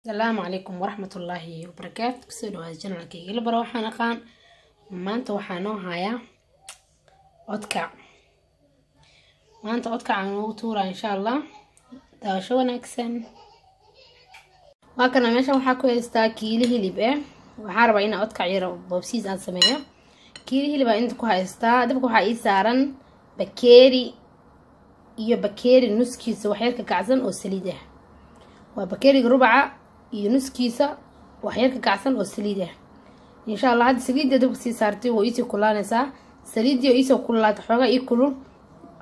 السلام عليكم ورحمة الله وبركاته. كسودو هذا جنرال كي يلبرا وحنا قان maanta waxaa noo hayaa codkac. maanta codkac aan ugu tuuraa insha Allah. daawasho wanaagsan. waa kana meesha waxaa ku haystaa kiilo hilib waxaan rabaa inaan codkac yar boobsiis aan sameeyo. kiilo hilib aan inta ku haystaa. dabka waxaa ii saaran bakeeri iyo bakeeri nuskiisa wax yar ka kacsan oo saliid ah. waa bakeeriga rubaca iyo nuskiisa wax yar ka kacsan oo saliid ah. إن شاء الله هاد سليد ده بس يصيرتي ويسي كلنا سا سليد يسي كلها تحرقه يكلوا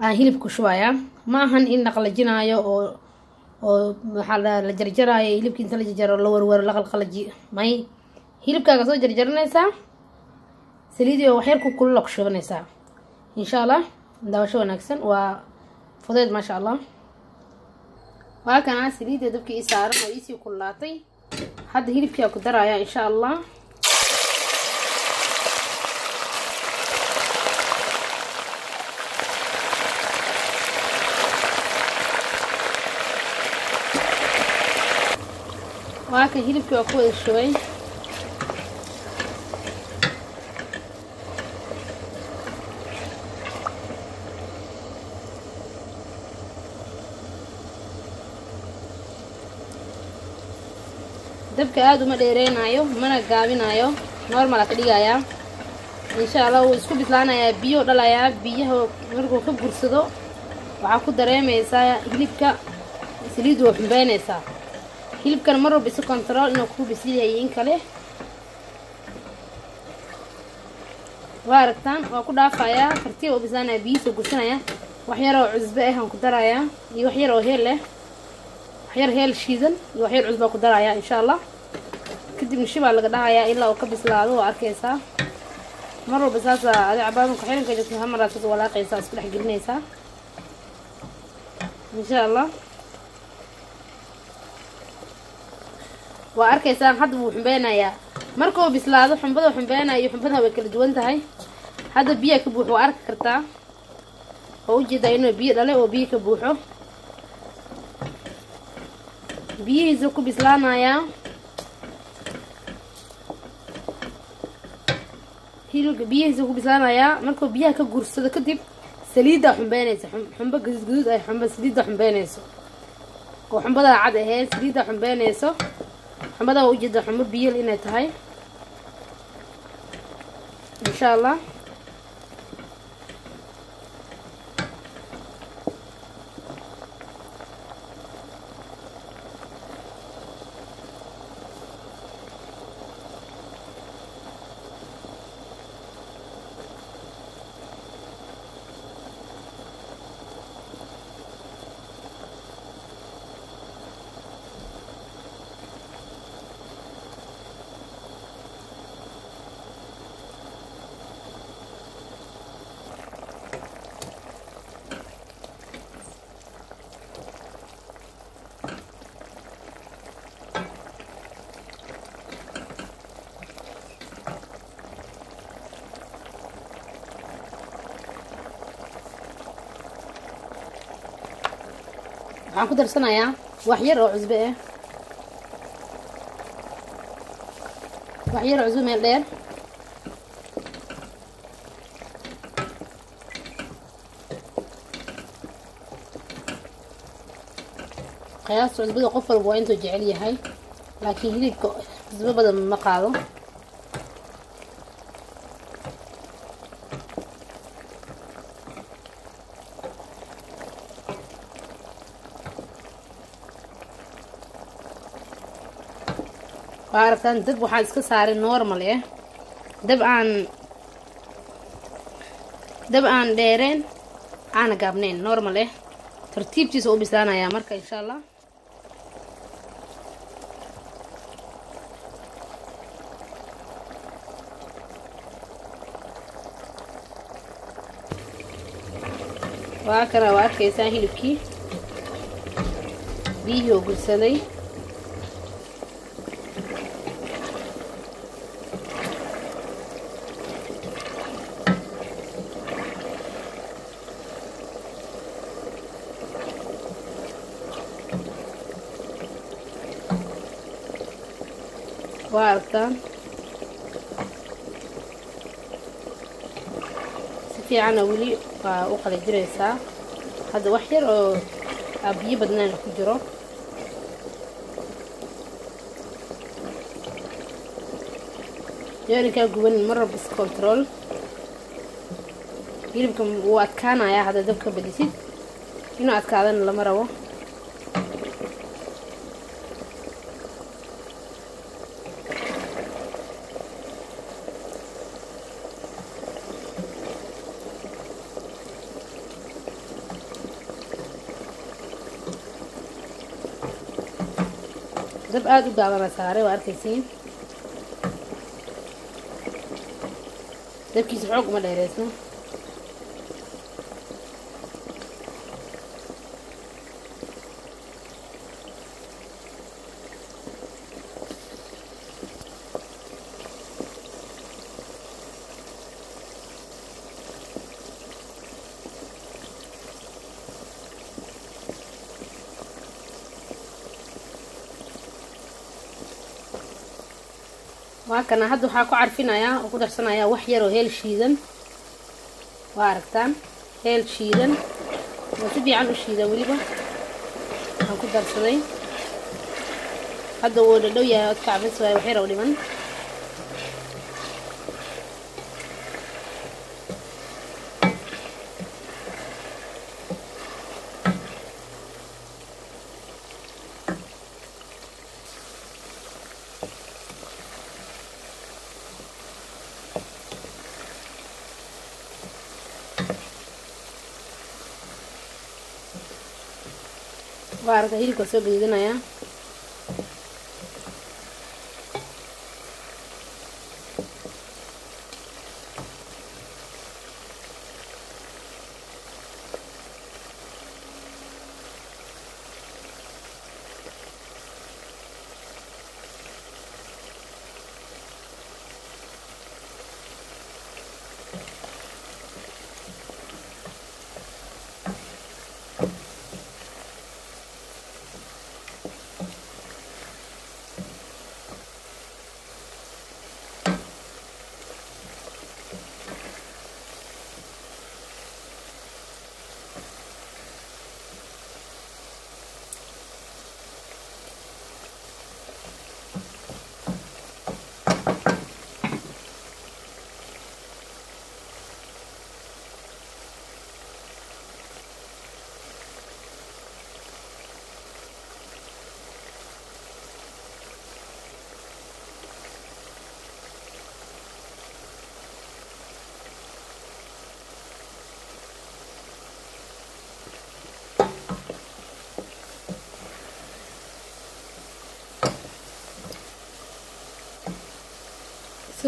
هيلب كشوية ما هن إن نقل جناية أو محل الجرجرة هيلب كنت الجرجرة لور لقل قلجي ماي هيلب كأسو جرجرنا سا سليد وحيركم كل لقشونا سا إن شاء الله ده شو نكسن وفضيت ما شاء الله وكان سليد ده بكي يصير ويسي كلها تي هاد هيلب كي أقدر إن شاء الله. وهاك هيلبكي waa ku wada shubay. dabka aad uma dheereenayo mana gaabinayo normal ka dhigaya. insha Allah wuu isku bislaanayaa biyo dhalaya. biyaha markuu ka gursado waxa ku dareemaysaa hilibka saliid oo xumbeynaysa. hilibkan mar walba isu control inuu ku bisliyahay in kale. waa aragtaan waa ku dhaafayaa fartii oo bislaanaya biyo gursanaya. wax yar oo cusbo ah aan ku darayaa iyo wax yar oo heel leh wax yar heel shiidan iyo wax yar cusbo ku darayaa insha Allah. kadib shibaa laga dhahayaa ilaa uu ka bislaado. waa arkaysaa mar walba saasa adi cabaadka xiranka jirto hamaraad ku walaaqaysaa isku dhex gelinaysaa insha Allah. waa arkaysaan hadda wuu xumbeynaya markuu bislaado xumbada xumbeynaya iyo xumbada way kala duwan tahay. hadda biyo ka buuxo arki kartaa oo u jeedaa inuu biyo dhalay oo biyo ka buuxo. biyihiisa ku bislaanaya hilibka biyihiisa ku bislaanaya markuu biyaha ka gursado kadib saliida xumbeynaysa. xumba gaduud ay xumba saliida xumbeynayso oo xumbada cad ahayd saliida xumbeynayso. حمدا وجد حمد بيل إنها تهاي إن شاء الله. waxaan ku darsanayaa wax yar oo cusbo ah. wax yar oo cusbo meel dheer. qiyaasta cusbada qof walba waa intuu jecel yahay laakiin hilibka cusbo badan ma qaado. وعرفتان دب waxaan iska saaray normal dab aan dheereen aan gaabneen normal tartiibtiisa u bislaanaya marka insha Allah. waa kana waa arkaysaa hilibkii biyo gursaday. واركان سفي عنا ولي وقل جريسا هذا وحير أبي بدنا نكجرو يعني كجوين مرة بس كنترول يلبكم وأتكانا يا هذا دبك بديسيد إنه أتكانا لما روه dab aad u gaaban saaray waa arkaysiin dabkiisa xoog uma dheereysno وهكذا هادو حاكو عارفينايا وكو درسنايا wax yar oo heel shiidan waa aragtaan heel shiidan oo si fiican u shiidan waliba aan ku darsaday hadda wuu dhadhow yahay oo kacbis way wax yar oo dhiman وارجع هيك وسوي بيدنا يا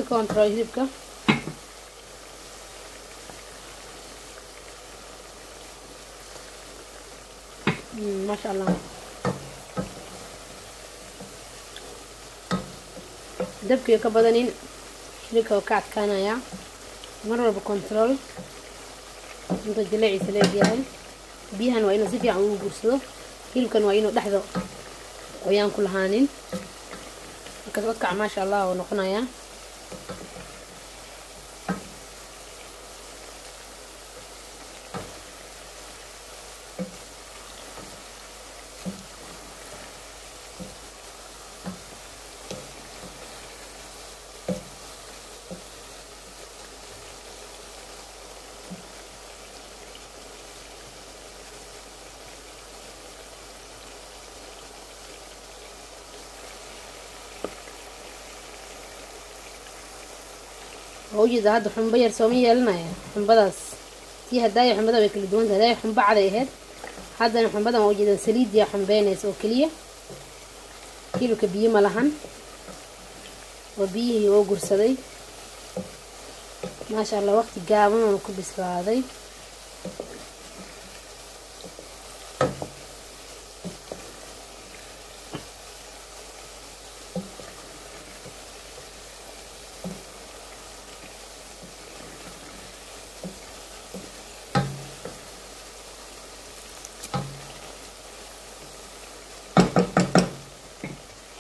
كونترول هيبكا ما شاء الله دبكي كبدنين شركة وكعت كانايا مرة بكنترول انت جلعي سلاجي هاي بيهن وإنه زفي عمو برسلو هيلكن وإنه لحظة ويان كل هانين كتوقع ما شاء الله ونقنايا وجد هذا حنبة يرسومية لنا يا حنبة داس فيها داية حنبة دا بكل دون داية حنبة على هذا حنبة دا موجود سليد يا حنبانيس وكلية كيلو كبير ملحن وبيه يوجر صدي ما شاء الله وقت جابنا ونكبس هذا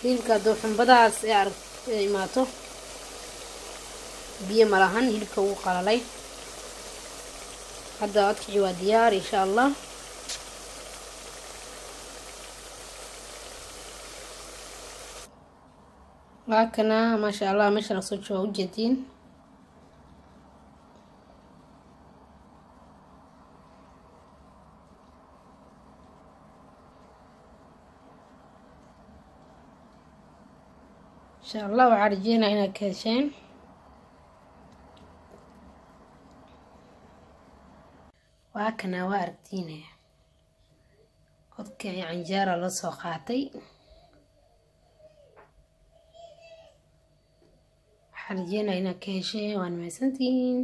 hilibka haduu xunbadaas ay arag imaato biyo malahan hilibka uu qalalay hadda oodkacii waa diyaar insha allah laakana maasha allah meesha lasoo jooga ujeediin insha allah waxaan rajeynaa inaad ka hesheen waa kana waa aragtiine oodka canjeera la soo qaatay waxaan rajeynaa inaad ka hesheen waan mahadsantihiin